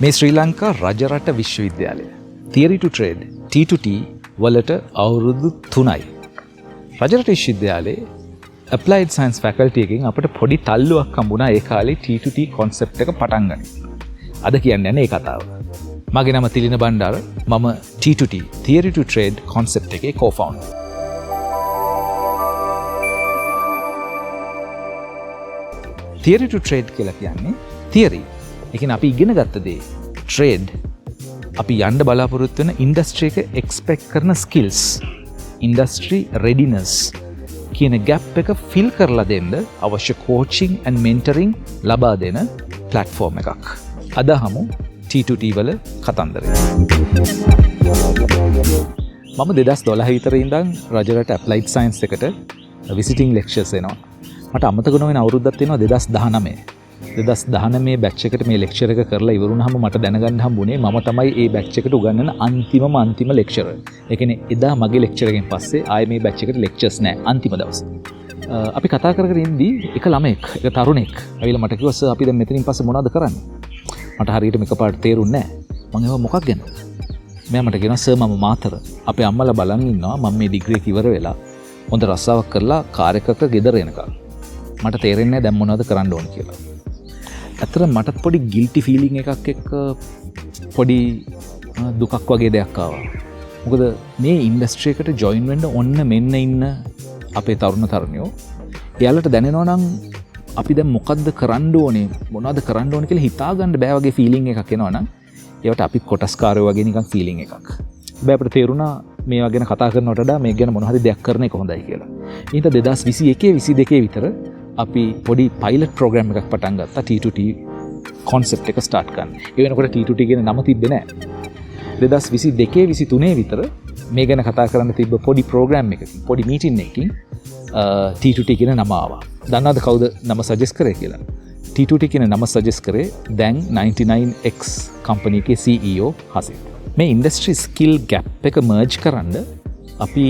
මේ ශ්‍රී Lanka Rajarata විශ්වවිද්‍යාලය Theory to Trade T2T වලට අවුරුදු 3යි. රජරට විශ්වවිද්‍යාලයේ Applied Science Faculty එකෙන් අපිට පොඩි තල්ලුවක් හම්බුණා ඒ කාලේ T2T concept එක පටන් ගන්න. අද කියන්නේ ඒ කතාව. මගේ නම තිලින බණ්ඩාර. මම T2T Theory to Trade concept එකේ co-founder. Theory to Trade කියලා කියන්නේ theory. ඒ කියන්නේ අපි ඉගෙන ගත්ත දේ. Trade අපි යන්න බලාපොරොත්තු වෙන ඉන්ඩස්ට්‍රි එක එක්ස්පෙක්ට් කරන skills. Industry readiness කියන gap එක fill කරලා දෙන්න අවශ්‍ය coaching and mentoring ලබා දෙන platform එකක්. අද හමු T2T වල කතන්දරය. මම 2012 විතර ඉඳන් රජරට Applied Science එකට visiting lectures එනවා. මට අමතක නොවෙන අවුරුද්දක් තියෙනවා 2019. 2019 බැච් එකට මේ ලෙක්චර් එක කරලා ඉවරුනහම මට දැනගන්න හම්බුනේ මම තමයි ඒ බැච් එකට උගන්වන අන්තිම ලෙක්චරර්. ඒ කියන්නේ එදා මගේ ලෙක්චර් එකෙන් පස්සේ ආයේ මේ බැච් එකට ලෙක්චර්ස් නැහැ අන්තිම දවසේ. අපි කතා කරගෙන ඉඳී එක ළමෙක්, එක තරුණෙක් ඇවිල්ලා මට කිව්වා සර් අපි දැන් මෙතනින් පස්සේ මොනවද කරන්නේ? මට හරියටම එකපාරට තේරුන්නේ නැහැ. මම ඒවා මොකක් ගැනද? මම මට කියනවා සර් මම මාතර. අපේ අම්මලා බලන් ඉන්නවා මම මේ ඩිග්‍රී එක ඉවර වෙලා හොඳ රස්සාවක් කරලා කාර් එකක ගෙදර එනකම්. මට තේරෙන්නේ නැහැ දැන් මොනවද කරන්න ඕන කියලා. ඇත්තට මටත් පොඩි ගිල්ටි ෆීලිං එකක් එක්ක පොඩි දුකක් වගේ දෙයක් ආවා. මොකද මේ ඉන්ඩස්ට්‍රි එකට ජොයින් වෙන්න ඔන්න මෙන්න ඉන්න අපේ තරුණ තරුණියෝ එයාලට දැනෙනවා නම් අපි දැන් මොකද්ද කරන්න ඕනේ මොනවද කරන්න ඕනේ කියලා හිතා ගන්න බෑ වගේ ෆීලිං එකක් එනවා නම් ඒවට අපි කොටස්කාරයෝ වගේ නිකන් ෆීලිං එකක්. හැබැයි අපිට තේරුණා මේවා ගැන කතා කරනවට වඩා මේක ගැන මොන හරි දෙයක් කරන එක හොඳයි කියලා. ඊට 2021 22 විතර අපි පොඩි පයිලට් ප්‍රෝග්‍රෑම් එකක් පටන් ගත්තා T2T concept එක start කරන්න. ඒ වෙනකොට T2T කියන නම තිබ්බේ නැහැ. 2022 23 විතර මේ ගැන කතා කරන්න තිබ්බ පොඩි ප්‍රෝග්‍රෑම් එකකින් පොඩි මීටින් එකකින් T2T කියන නම ආවා. දන්නවද කවුද නම සජෙස්ට් කරේ කියලා? T2T කියන නම සජෙස්ට් කරේ දැන් 99X කම්පැනි එකේ CEO හසිත්. මේ ඉන්ඩස්ට්‍රි ස්කිල් ගැප් එක මර්ජ් කරන්න අපි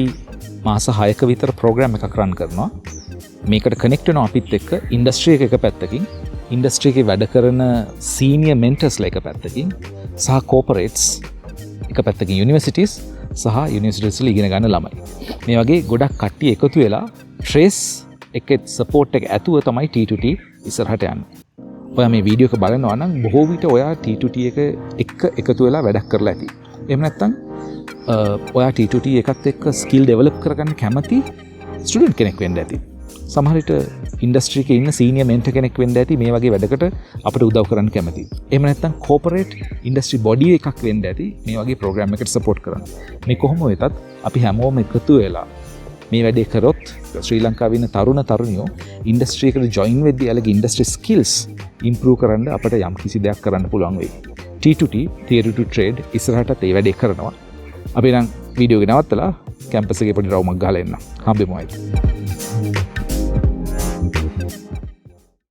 මාස 6ක විතර ප්‍රෝග්‍රෑම් එකක් රන් කරනවා. මේකට කනෙක්ට් වෙනවා අපිත් එක්ක ඉන්ඩස්ට්‍රි එක පැත්තකින් ඉන්ඩස්ට්‍රි එකේ වැඩ කරන සීනියර් මෙන්ටර්ස්ලා එක පැත්තකින් සහ කෝපරේට්ස් එක පැත්තකින් යුනිවර්සිටිස් සහ යුනිවර්සිටිස් වල ඉගෙන ගන්න ළමයි. මේ වගේ ගොඩක් කට්ටිය එකතු වෙලා ට්‍රේස් එකේ සපෝට් එක ඇතුව තමයි T2T ඉස්සරහට යන්නේ. ඔයා මේ වීඩියෝ එක බලනවා නම් බොහෝ විට ඔයා T2T එක එකතු වෙලා වැඩක් කරලා ඇති. එහෙම නැත්නම් ඔයා T2T එකත් එක්ක ස්කිල් ඩෙවලොප් කරගන්න කැමති ස්ටුඩන්ට් කෙනෙක් වෙන්න ඇති. සමහර විට ඉන්ඩස්ට්‍රි එකේ ඉන්න සීනියර් මෙන්ටර් කෙනෙක් වෙන්න ඇති මේ වගේ වැඩකට අපිට උදව් කරන්න කැමති. එහෙම නැත්නම් කෝපරේට් ඉන්ඩස්ට්‍රි බොඩි එකක් වෙන්න ඇති මේ වගේ ප්‍රෝග්‍රෑම් එකකට සපෝට් කරන්න. මේ කොහොම වෙතත් අපි හැමෝම එකතු වෙලා මේ වැඩේ කරොත් ශ්‍රී ලංකාවේ ඉන්න තරුණ තරුණියෝ ඉන්ඩස්ට්‍රි එකට ජොයින් වෙද්දී යාලගේ ඉන්ඩස්ට්‍රි ස්කිල්ස් ඉම්ප්‍රූව් කරන්න අපිට යම් කිසි දෙයක් කරන්න පුළුවන් වෙයි. T2T Theory to Trade ඉස්සරහටත් ඒ වැඩේ කරනවා. අපි නම් වීඩියෝ එක නවත්තලා කැම්පස් එකේ පොඩි රවුමක් ගහලා එන්න. හම්බෙමු ආයි.